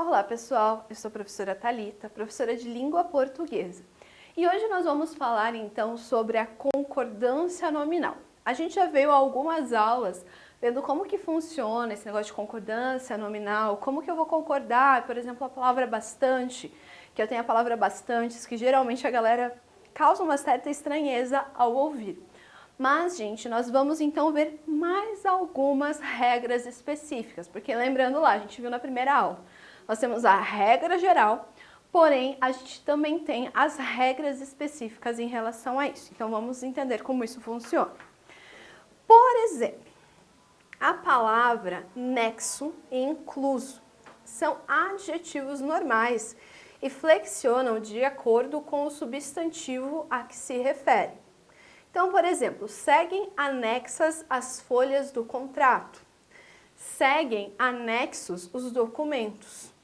Olá pessoal, eu sou a professora Thalita, professora de língua portuguesa. E hoje nós vamos falar então sobre a concordância nominal. A gente já veio a algumas aulas vendo como que funciona esse negócio de concordância nominal, como que eu vou concordar, por exemplo, a palavra bastante, que eu tenho a palavra bastantes, que geralmente a galera causa uma certa estranheza ao ouvir. Mas, gente, nós vamos então ver mais algumas regras específicas, porque lembrando lá, a gente viu na primeira aula, nós temos a regra geral, porém a gente também tem as regras específicas em relação a isso. Então vamos entender como isso funciona. Por exemplo, a palavra nexo e incluso são adjetivos normais e flexionam de acordo com o substantivo a que se refere. Então, por exemplo, seguem anexas as folhas do contrato. Seguem anexos os documentos.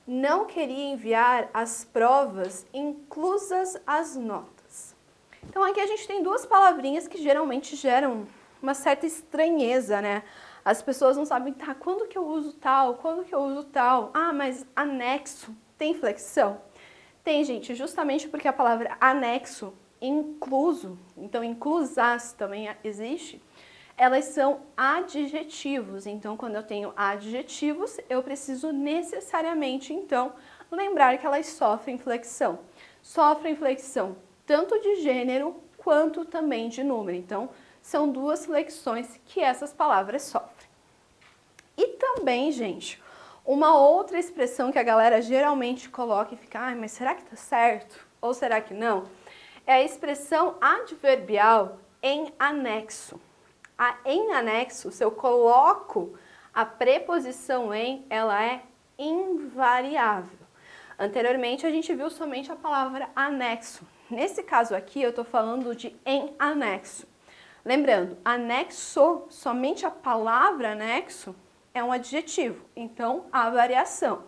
Não queria enviar as provas, inclusas as notas. Então, aqui a gente tem duas palavrinhas que geralmente geram uma certa estranheza, né? As pessoas não sabem, tá, quando que eu uso tal, quando que eu uso tal? Ah, mas anexo tem flexão? Tem, gente, justamente porque a palavra anexo, incluso, então inclusas também existe, elas são adjetivos. Então, quando eu tenho adjetivos, eu preciso necessariamente, então, lembrar que elas sofrem flexão. Sofrem flexão tanto de gênero quanto também de número. Então, são duas flexões que essas palavras sofrem. E também, gente, uma outra expressão que a galera geralmente coloca e fica, mas será que tá certo? Ou será que não? É a expressão adverbial em anexo. Em anexo, se eu coloco a preposição em, ela é invariável. Anteriormente, a gente viu somente a palavra anexo. Nesse caso aqui, eu estou falando de em anexo. Lembrando, anexo, somente a palavra anexo, é um adjetivo, então há variação.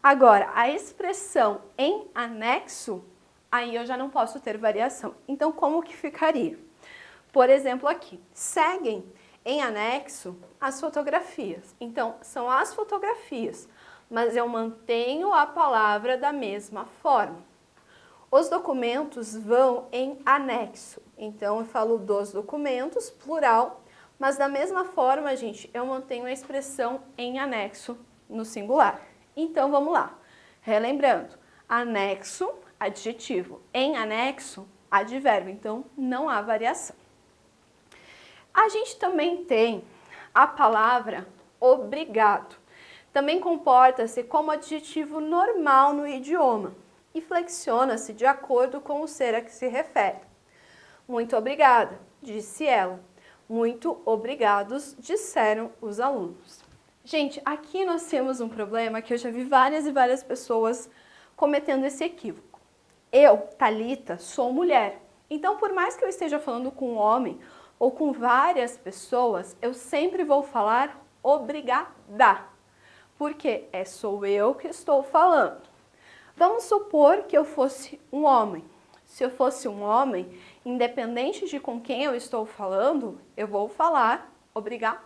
Agora, a expressão em anexo, aí eu já não posso ter variação. Então, como que ficaria? Por exemplo, aqui, seguem em anexo as fotografias. Então, são as fotografias, mas eu mantenho a palavra da mesma forma. Os documentos vão em anexo. Então, eu falo dos documentos, plural, mas da mesma forma, gente, eu mantenho a expressão em anexo no singular. Então, vamos lá. Relembrando, anexo, adjetivo. Em anexo, advérbio. Então, não há variação. A gente também tem a palavra obrigado. Também comporta-se como adjetivo normal no idioma e flexiona-se de acordo com o ser a que se refere. Muito obrigada, disse ela. Muito obrigados, disseram os alunos. Gente, aqui nós temos um problema que eu já vi várias e várias pessoas cometendo esse equívoco. Eu, Thalita, sou mulher. Então, por mais que eu esteja falando com um homem ou com várias pessoas, eu sempre vou falar obrigada, porque sou eu que estou falando. Vamos supor que eu fosse um homem. Se eu fosse um homem, independente de com quem eu estou falando, eu vou falar obrigado.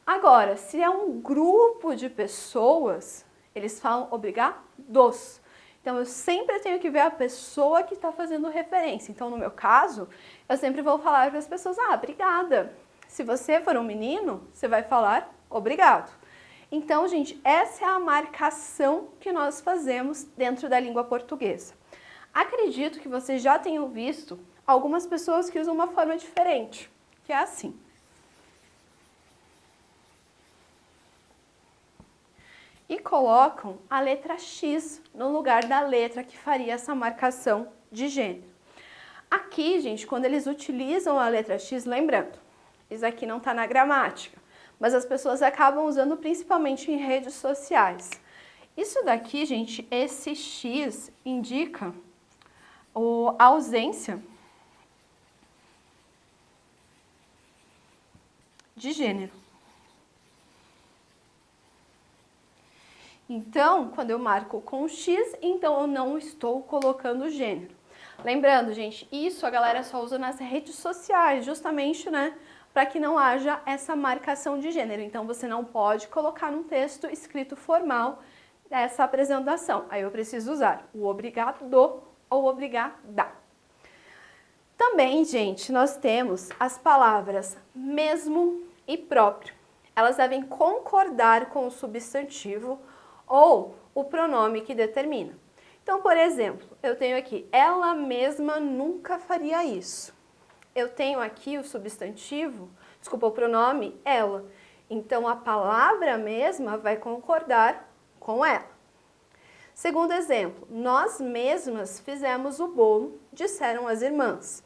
Agora, se é um grupo de pessoas, eles falam obrigados. Então, eu sempre tenho que ver a pessoa que está fazendo referência. Então, no meu caso, eu sempre vou falar para as pessoas, obrigada. Se você for um menino, você vai falar obrigado. Então, gente, essa é a marcação que nós fazemos dentro da língua portuguesa. Acredito que vocês já tenham visto algumas pessoas que usam uma forma diferente, que é assim. E colocam a letra X no lugar da letra que faria essa marcação de gênero. Aqui, gente, quando eles utilizam a letra X, lembrando, isso aqui não está na gramática, mas as pessoas acabam usando principalmente em redes sociais. Isso daqui, gente, esse X indica a ausência de gênero. Então, quando eu marco com X, então eu não estou colocando gênero. Lembrando, gente, isso a galera só usa nas redes sociais, justamente, né, para que não haja essa marcação de gênero. Então, você não pode colocar num texto escrito formal essa apresentação. Aí eu preciso usar o obrigado ou obrigada. Também, gente, nós temos as palavras mesmo e próprio. Elas devem concordar com o substantivo ou o pronome que determina. Então, por exemplo, eu tenho aqui, ela mesma nunca faria isso. Eu tenho aqui o substantivo, desculpa, o pronome ela. Então, a palavra mesma vai concordar com ela. Segundo exemplo, nós mesmas fizemos o bolo, disseram as irmãs.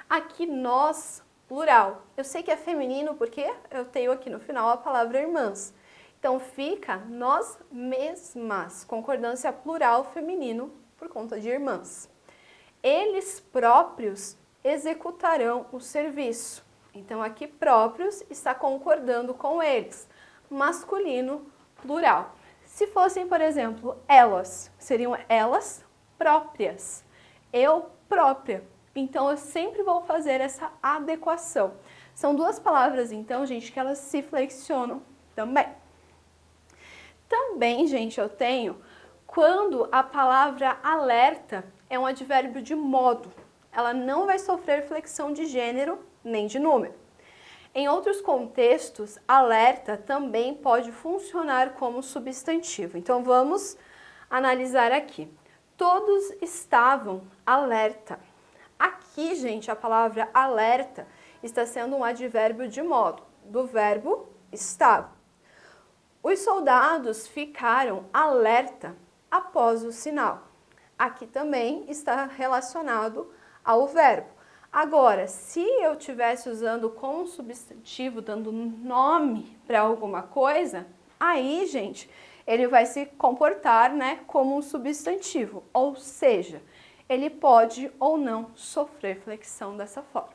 Aqui nós, plural. Eu sei que é feminino porque eu tenho aqui no final a palavra irmãs. Então fica nós mesmas, concordância plural feminino por conta de irmãs. Eles próprios executarão o serviço. Então aqui próprios está concordando com eles, masculino plural. Se fossem, por exemplo, elas, seriam elas próprias, eu própria. Então eu sempre vou fazer essa adequação. São duas palavras, então, gente, que elas se flexionam também. Também, gente, eu tenho quando a palavra alerta é um advérbio de modo. Ela não vai sofrer flexão de gênero nem de número. Em outros contextos, alerta também pode funcionar como substantivo. Então, vamos analisar aqui. Todos estavam alerta. Aqui, gente, a palavra alerta está sendo um advérbio de modo, do verbo estava. Os soldados ficaram alerta após o sinal. Aqui também está relacionado ao verbo. Agora, se eu estivesse usando como substantivo, dando nome para alguma coisa, aí, gente, ele vai se comportar, né, como um substantivo. Ou seja, ele pode ou não sofrer flexão dessa forma.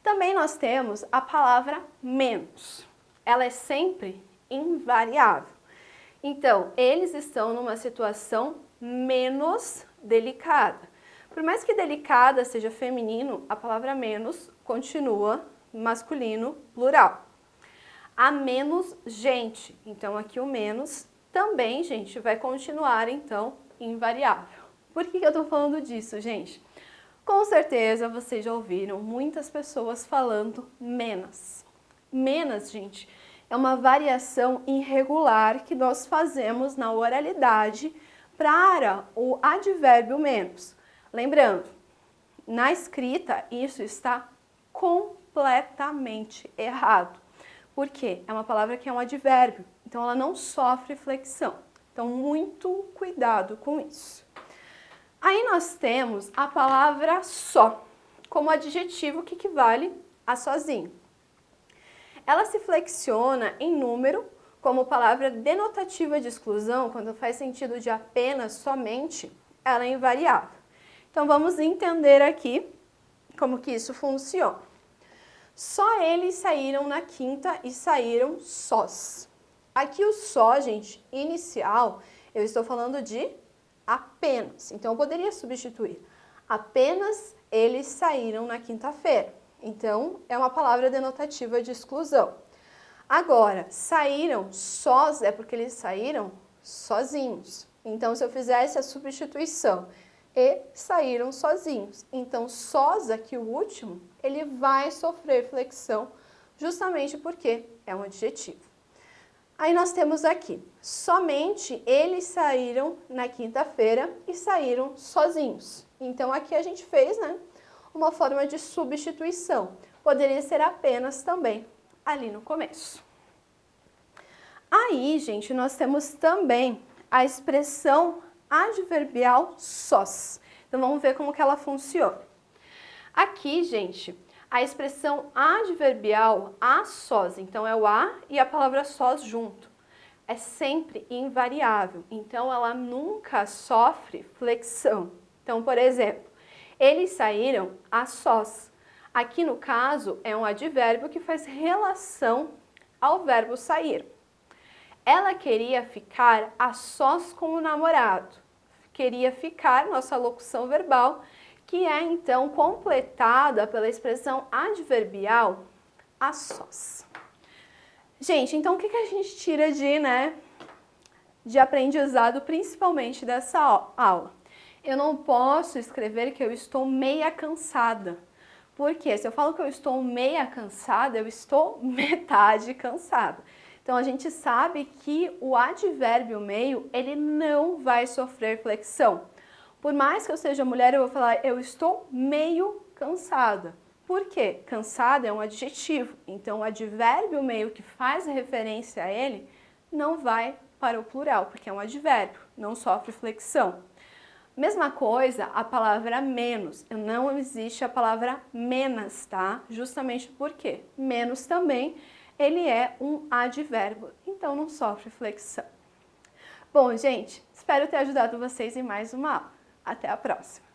Também nós temos a palavra menos. Ela é sempre invariável. Então, eles estão numa situação menos delicada. Por mais que delicada seja feminino, a palavra menos continua masculino plural. Há menos gente. Então, aqui o menos também, gente, vai continuar, então, invariável. Por que eu estou falando disso, gente? Com certeza vocês já ouviram muitas pessoas falando menos. Menos, gente, é uma variação irregular que nós fazemos na oralidade para o advérbio menos. Lembrando, na escrita isso está completamente errado. Por quê? É uma palavra que é um advérbio, então ela não sofre flexão. Então, muito cuidado com isso. Aí nós temos a palavra só, como adjetivo que equivale a sozinho. Ela se flexiona em número, como palavra denotativa de exclusão, quando faz sentido de apenas, somente, ela é invariável. Então vamos entender aqui como que isso funciona. Só eles saíram na quinta e saíram sós. Aqui o só, gente, inicial, eu estou falando de apenas. Então, eu poderia substituir. Apenas eles saíram na quinta-feira. Então, é uma palavra denotativa de exclusão. Agora, saíram sós é porque eles saíram sozinhos. Então, se eu fizesse a substituição e saíram sozinhos. Então, sós aqui, o último, ele vai sofrer flexão justamente porque é um adjetivo. Aí nós temos aqui, somente eles saíram na quinta-feira e saíram sozinhos. Então aqui a gente fez, né, uma forma de substituição. Poderia ser apenas também ali no começo. Aí, gente, nós temos também a expressão adverbial sós. Então vamos ver como que ela funciona. Aqui, gente, a expressão adverbial a sós, então é o a e a palavra sós junto, é sempre invariável, então ela nunca sofre flexão. Então, por exemplo, eles saíram a sós. Aqui no caso é um advérbio que faz relação ao verbo sair. Ela queria ficar a sós com o namorado. Queria ficar, nossa locução verbal, que é então completada pela expressão adverbial a sós. Gente, então o que a gente tira de aprendizado principalmente dessa aula? Eu não posso escrever que eu estou meia cansada. Porque se eu falo que eu estou meia cansada, eu estou metade cansada. Então a gente sabe que o advérbio meio, ele não vai sofrer flexão. Por mais que eu seja mulher, eu vou falar eu estou meio cansada. Por quê? Cansada é um adjetivo, então o advérbio meio que faz referência a ele não vai para o plural, porque é um advérbio, não sofre flexão. Mesma coisa, a palavra menos. Não existe a palavra menos, tá? Justamente porque menos também, ele é um advérbio, então não sofre flexão. Bom, gente, espero ter ajudado vocês em mais uma aula. Até a próxima!